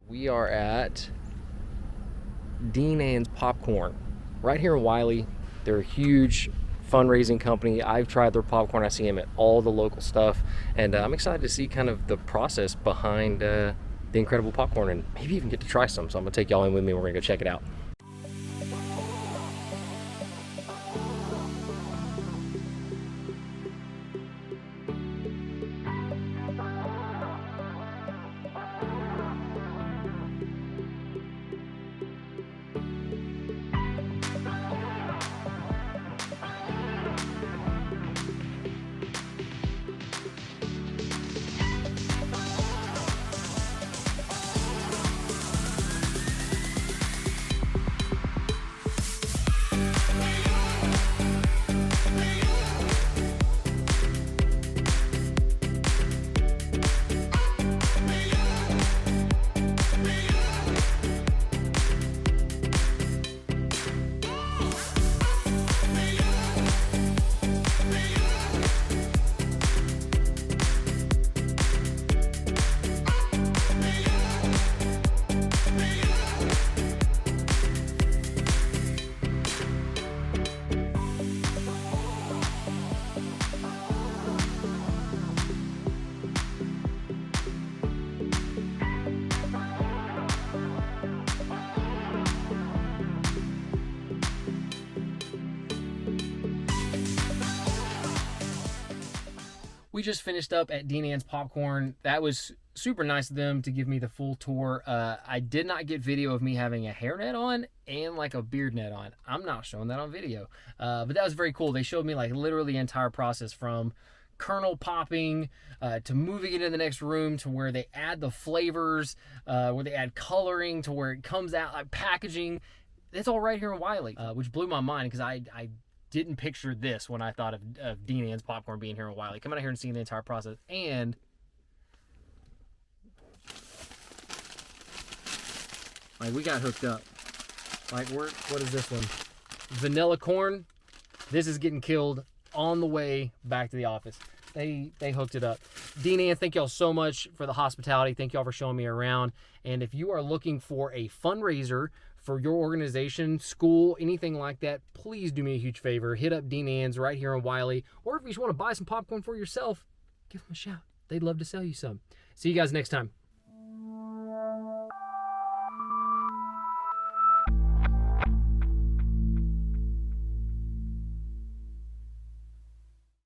We are at Deanan's Popcorn right here in Wiley. They're a huge fundraising company. I've tried their popcorn. I see them at all the local stuff, and I'm excited to see kind of the process behind the incredible popcorn and maybe even get to try some. So I'm gonna take y'all in with me. We're gonna go check it out. We just finished up at Deanan's Popcorn. That was super nice of them to give me the full tour. I did not get video of me having a hairnet on and like a beard net on. I'm not showing that on video. But that was very cool. They showed me like literally the entire process from kernel popping to moving it in the next room to where they add the flavors, where they add coloring to where it comes out, like packaging. It's all right here in Wiley, which blew my mind because I didn't picture this when I thought of Deanan's Popcorn being here in Wiley. Coming out here and seeing the entire process. And like we got hooked up. Like what is this one? Vanilla corn. This is getting killed on the way back to the office. They hooked it up. Deanan, thank y'all so much for the hospitality. Thank y'all for showing me around. And if you are looking for a fundraiser for your organization, school, anything like that, please do me a huge favor. Hit up Deanan's right here in Wiley. Or if you just want to buy some popcorn for yourself, give them a shout. They'd love to sell you some. See you guys next time.